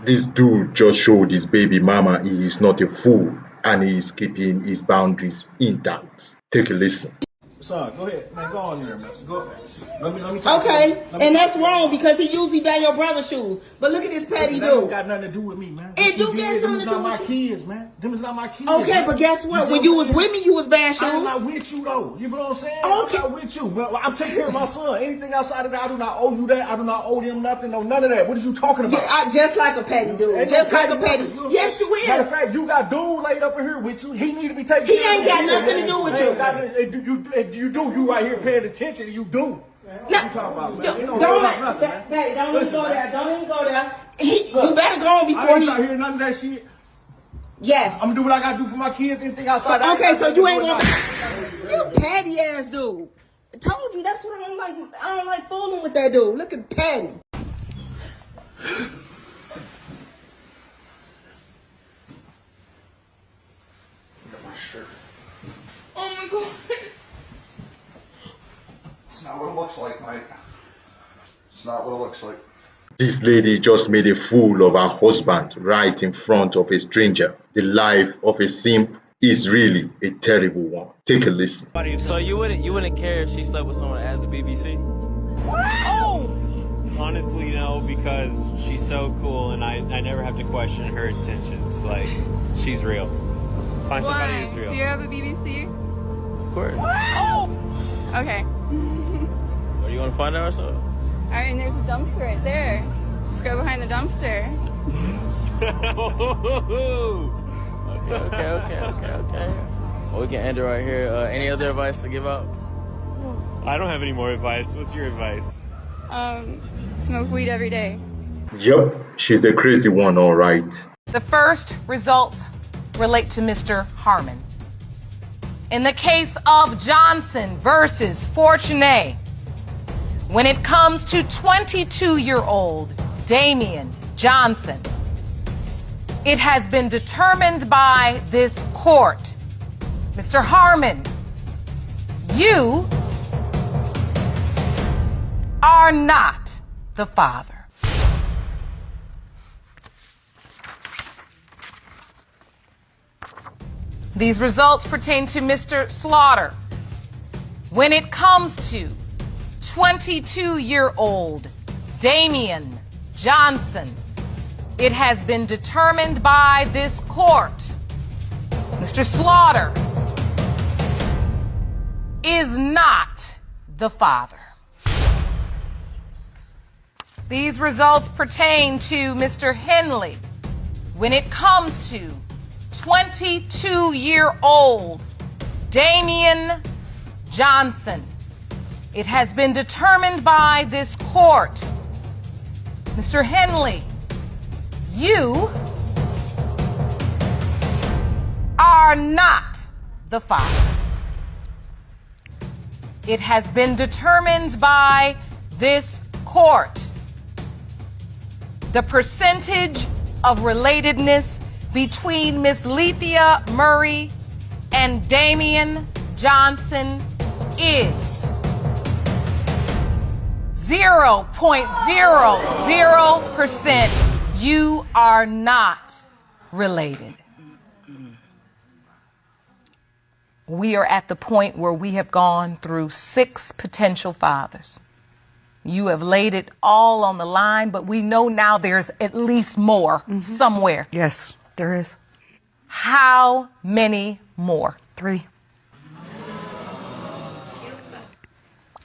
This dude just showed his baby mama he is not a fool and he is keeping his boundaries intact. Take a listen. Son, go ahead, man. Go on here, man. Go. Let me talk. Okay, and that's wrong because he usually buy your brother's shoes. But look at this petty dude. That got nothing to do with me, man. It do get something to do with my kids, man. Them is not my kids. Okay, man. but guess what? When you was with me, you was buying shoes. I'm not with you though. You know what I'm saying? Okay. I'm not with you. Well, I'm taking care of my son. Anything outside of that, I do not owe you that. I do not owe them nothing. No, none of that. What are you talking about? Yeah, just like a petty dude. Just like a petty. Yes, you will. Matter of fact, you got dude laid up in here with you. He need to be taken He care of. ain't got nothing to do with you. You do. You right here paying attention. You do. What you talking about, man? Don't even go there. Don't even go there. You better go on before I ain't out here none of that shit. Yes. I'm gonna do what I gotta do for my kids. Anything outside. Okay, so you ain't gonna. You petty ass dude. I told you that's what I don't like. I don't like fooling with that dude. Look at petty. Look at my shirt. Oh my god. It's not what it looks like, mate. It's not what it looks like. This lady just made a fool of her husband right in front of a stranger. The life of a simp is really a terrible one. Take a listen. So you wouldn't care if she slept with someone as a BBC? Wow. Honestly, no, because she's so cool and I never have to question her intentions. Like, she's real. Find somebody who's real. Do you have a BBC? Of course. Wow. Okay. Or you want to find out or something? Alright, and there's a dumpster right there. Just go behind the dumpster. Okay. Well, we can end it right here. Any other advice to give out? I don't have any more advice. What's your advice? Smoke weed every day. Yup, she's the crazy one, all right. The first results relate to Mr. Harmon. In the case of Johnson versus Fortuné, when it comes to 22-year-old Damian Johnson, it has been determined by this court, Mr. Harmon, you are not the father. These results pertain to Mr. Slaughter. When it comes to 22-year-old Damian Johnson, it has been determined by this court, Mr. Slaughter is not the father. These results pertain to Mr. Henley. When it comes to 22-year-old Damian Johnson, it has been determined by this court, Mr. Henley, you are not the father. It has been determined by this court. The percentage of relatedness between Miss Lethea Murray and Damian Johnson is 0.00%. You are not related. We are at the point where we have gone through 6 potential fathers. You have laid it all on the line, but we know now there's at least more somewhere. Yes, there is. How many more? 3.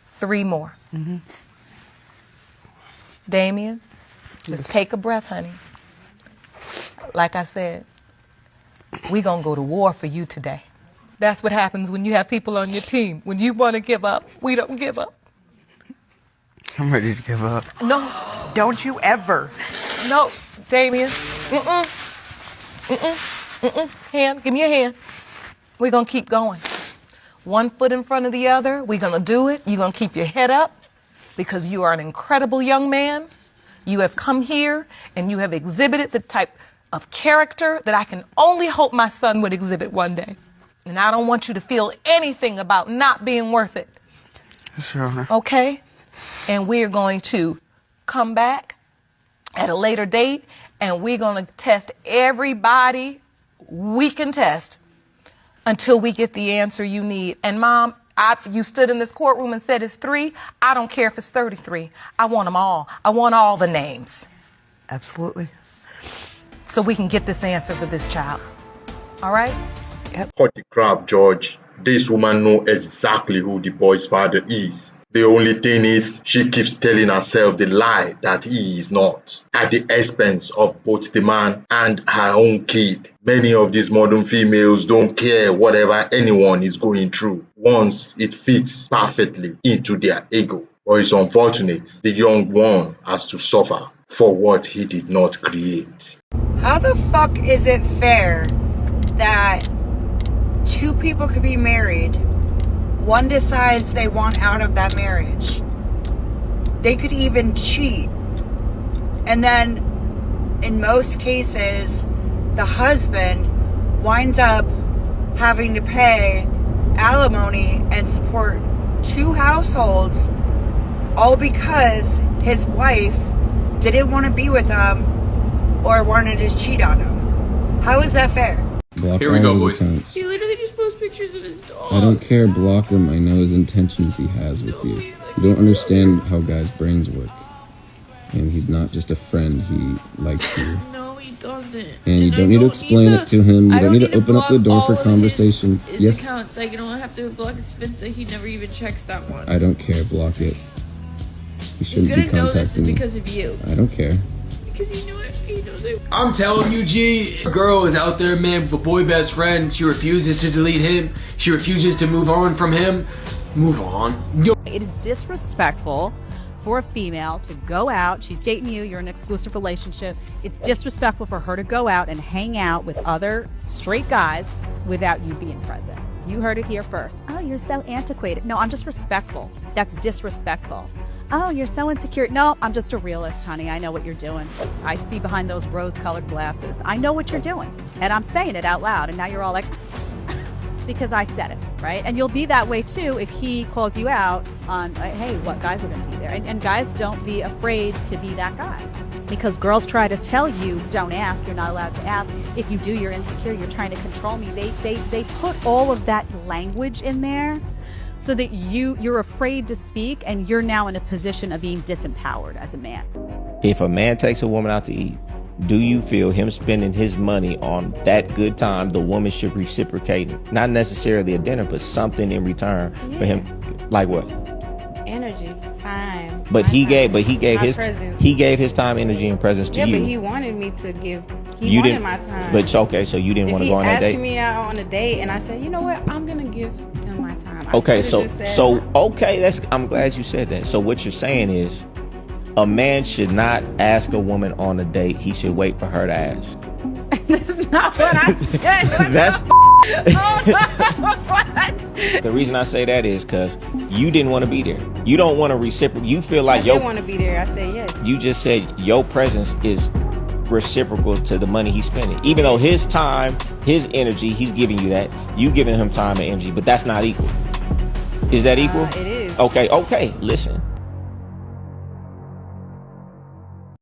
3 more. Damien, just take a breath, honey. Like I said, we're going to go to war for you today. That's what happens when you have people on your team. When you want to give up, we don't give up. I'm ready to give up. No. Don't you ever. No, Damien. Hand, give me your hand. We're going to keep going. One foot in front of the other. We're going to do it. You're going to keep your head up because you are an incredible young man. You have come here and you have exhibited the type of character that I can only hope my son would exhibit one day. And I don't want you to feel anything about not being worth it. Yes, Your Honor. Okay? And we're going to come back at a later date and we're going to test everybody we can test until we get the answer you need. And Mom, you stood in this courtroom and said it's 3. I don't care if it's 33. I want them all. I want all the names. Absolutely. So we can get this answer for this child. All right? Yep. Cut the crap, George. This woman knows exactly who the boy's father is. The only thing is, she keeps telling herself the lie that he is not, at the expense of both the man and her own kid. Many of these modern females don't care whatever anyone is going through once it fits perfectly into their ego. But it's unfortunate the young one has to suffer for what he did not create. How the fuck is it fair that 2 people could be married, one decides they want out of that marriage, they could even cheat, and then in most cases the husband winds up having to pay alimony and support 2 households, all because his wife didn't want to be with him or wanted to cheat on him? How is that fair? Block Here we go, all boys. his accounts. He literally just posts pictures of his dog. I don't care, block him. I know his intentions he has with you. You don't understand how guys' brains work. And he's not just a friend, he likes you. No, he doesn't. And you don't need to explain it to him. You don't need to open up the door for conversations. His Yes, accounts, like, you don't have to block his Finsta. He never even checks that one. I don't care, block it. You He's shouldn't gonna be know this is contacting me. because of you. I don't care. Because he knew it. He knows it. I'm telling you, G, a girl is out there, man, with a boy best friend. She refuses to delete him. She refuses to move on from him. Move on. Yo. It is disrespectful for a female to go out. She's dating you. You're in an exclusive relationship. It's disrespectful for her to go out and hang out with other straight guys without you being present. You heard it here first. Oh, you're so antiquated. No, I'm just respectful. That's disrespectful. Oh, you're so insecure. No, I'm just a realist, honey. I know what you're doing. I see behind those rose-colored glasses. I know what you're doing. And I'm saying it out loud. And now you're all like, because I said it, right? And you'll be that way too if he calls you out on, hey, what guys are going to be there? And guys, don't be afraid to be that guy. Because girls try to tell you, don't ask, you're not allowed to ask. If you do, you're insecure, you're trying to control me. They put all of that language in there so that you're afraid to speak, and you're now in a position of being disempowered as a man. If a man takes a woman out to eat, do you feel him spending his money on that good time, the woman should reciprocate? Not necessarily a dinner, but something in return for him. Like what? Energy, time. But he gave presence. he gave his time, energy, and presence to you. Yeah, but he wanted me to give. He You wanted didn't, my time. But okay, so you didn't want to go on that date. If he asked me out on a date, and I said, you know what, I'm gonna give him my time. Okay, I'm glad you said that. So what you're saying is, a man should not ask a woman on a date. He should wait for her to ask. That's not what I said. That's the reason I say that is because you didn't want to be there. You don't want to reciprocate. You feel like I didn't want to be there. I said yes. You just said your presence is reciprocal to the money he's spending. Even though his time, his energy, he's giving you that. You giving him time and energy, but that's not equal. Is that equal? It is. Okay. Listen.